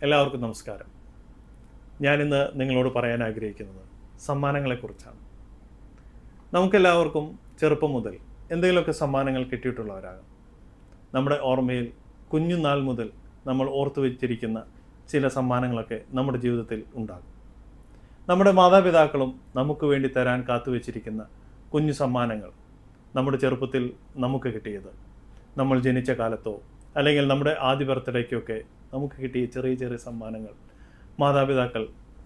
എല്ലാവർക്കും നമസ്കാരം. ഞാനിന്ന് നിങ്ങളോട് പറയാൻ ആഗ്രഹിക്കുന്നത് സമ്മാനങ്ങളെക്കുറിച്ചാണ്. നമുക്കെല്ലാവർക്കും ചെറുപ്പം മുതൽ എന്തെങ്കിലുമൊക്കെ സമ്മാനങ്ങൾ കിട്ടിയിട്ടുള്ളവരാകാം. നമ്മുടെ ഓർമ്മയിൽ കുഞ്ഞുനാൾ മുതൽ നമ്മൾ ഓർത്തു വെച്ചിരിക്കുന്ന ചില സമ്മാനങ്ങളൊക്കെ നമ്മുടെ ജീവിതത്തിൽ ഉണ്ടാകും. നമ്മുടെ മാതാപിതാക്കളും നമുക്ക് വേണ്ടി തരാൻ കാത്തുവെച്ചിരിക്കുന്ന കുഞ്ഞു സമ്മാനങ്ങൾ നമ്മുടെ ചെറുപ്പത്തിൽ നമുക്ക് കിട്ടിയത്, നമ്മൾ ജനിച്ച കാലത്തോ അല്ലെങ്കിൽ നമ്മുടെ ആദ്യ ബർത്ത്ഡേക്കൊക്കെ നമുക്ക് കിട്ടിയ ചെറിയ ചെറിയ സമ്മാനങ്ങൾ മാതാപിതാക്കൾ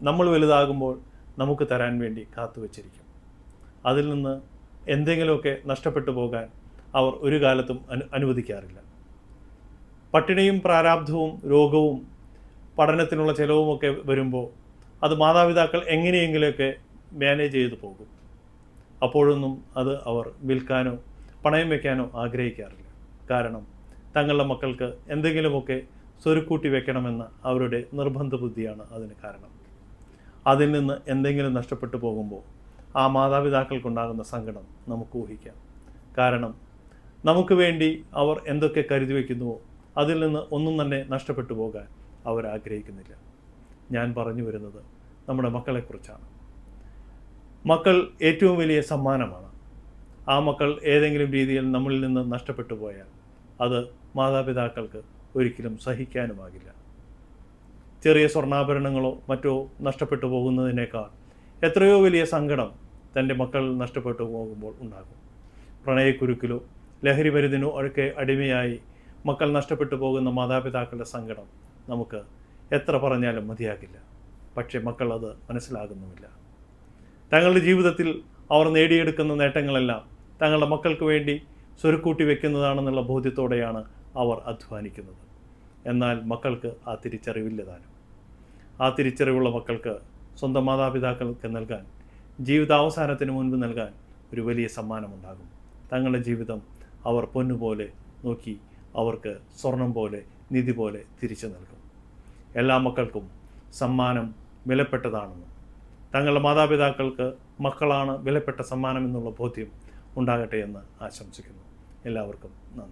നമ്മൾ വലുതാകുമ്പോൾ നമുക്ക് തരാൻ വേണ്ടി കാത്തുവച്ചിരിക്കും. അതിൽ നിന്ന് എന്തെങ്കിലുമൊക്കെ നഷ്ടപ്പെട്ടു പോകാൻ അവർ ഒരു കാലത്തും അനുവദിക്കാറില്ല. പട്ടിണിയും പ്രാരാബ്ധവും രോഗവും പഠനത്തിനുള്ള ചിലവുമൊക്കെ വരുമ്പോൾ അത് മാതാപിതാക്കൾ എങ്ങനെയെങ്കിലുമൊക്കെ മാനേജ് ചെയ്തു പോകും. അപ്പോഴൊന്നും അത് അവർ വിൽക്കാനോ പണയം വയ്ക്കാനോ ആഗ്രഹിക്കാറില്ല. കാരണം തങ്ങളുടെ മക്കൾക്ക് എന്തെങ്കിലുമൊക്കെ സ്വരുക്കൂട്ടി വെക്കണമെന്ന അവരുടെ നിർബന്ധ ബുദ്ധിയാണ് അതിന് കാരണം. അതിൽ നിന്ന് എന്തെങ്കിലും നഷ്ടപ്പെട്ടു പോകുമ്പോൾ ആ മാതാപിതാക്കൾക്കുണ്ടാകുന്ന സങ്കടം നമുക്ക് ഊഹിക്കാം. കാരണം നമുക്ക് വേണ്ടി അവർ എന്തൊക്കെ കരുതി വയ്ക്കുന്നുവോ അതിൽ നിന്ന് ഒന്നും തന്നെ നഷ്ടപ്പെട്ടു പോകാൻ അവർ ആഗ്രഹിക്കുന്നില്ല. ഞാൻ പറഞ്ഞു വരുന്നത് നമ്മുടെ മക്കളെക്കുറിച്ചാണ്. മക്കൾ ഏറ്റവും വലിയ സമ്മാനമാണ്. ആ മക്കൾ ഏതെങ്കിലും രീതിയിൽ നമ്മളിൽ നിന്ന് നഷ്ടപ്പെട്ടു പോയാൽ അത് മാതാപിതാക്കൾക്ക് ഒരിക്കലും സഹിക്കാനുമാകില്ല. ചെറിയ സ്വർണ്ണാഭരണങ്ങളോ മറ്റോ നഷ്ടപ്പെട്ടു പോകുന്നതിനേക്കാൾ എത്രയോ വലിയ സങ്കടം തൻ്റെ മക്കൾ നഷ്ടപ്പെട്ടു പോകുമ്പോൾ ഉണ്ടാകും. പ്രണയക്കുരുക്കിലോ ലഹരി മരുന്നിനോ ഒക്കെ അടിമയായി മക്കൾ നഷ്ടപ്പെട്ടു പോകുന്ന മാതാപിതാക്കളുടെ സങ്കടം നമുക്ക് എത്ര പറഞ്ഞാലും മതിയാകില്ല. പക്ഷേ മക്കൾ അത് മനസ്സിലാകുന്നുമില്ല. തങ്ങളുടെ ജീവിതത്തിൽ അവർ നേടിയെടുക്കുന്ന നേട്ടങ്ങളെല്ലാം തങ്ങളുടെ മക്കൾക്ക് വേണ്ടി സ്വരുക്കൂട്ടി വെക്കുന്നതാണെന്നുള്ള ബോധ്യത്തോടെയാണ് അവർ അധ്വാനിക്കുന്നത്. എന്നാൽ മക്കൾക്ക് ആ തിരിച്ചറിവില്ല താനും. ആ തിരിച്ചറിവുള്ള മക്കൾക്ക് സ്വന്തം മാതാപിതാക്കൾക്ക് നൽകാൻ, ജീവിതാവസാനത്തിന് മുൻപ് നൽകാൻ ഒരു വലിയ സമ്മാനമുണ്ടാകും. തങ്ങളുടെ ജീവിതം അവർ പൊന്നുപോലെ നോക്കി അവർക്ക് സ്വർണം പോലെ നിധി പോലെ തിരിച്ചു നൽകും. എല്ലാ മക്കൾക്കും സമ്മാനം വിലപ്പെട്ടതാണെന്നും തങ്ങളുടെ മാതാപിതാക്കൾക്ക് മക്കളാണ് വിലപ്പെട്ട സമ്മാനം എന്നുള്ള ബോധ്യം ഉണ്ടാകട്ടെ എന്ന് ആശംസിക്കുന്നു. എല്ലാവർക്കും നന്ദി.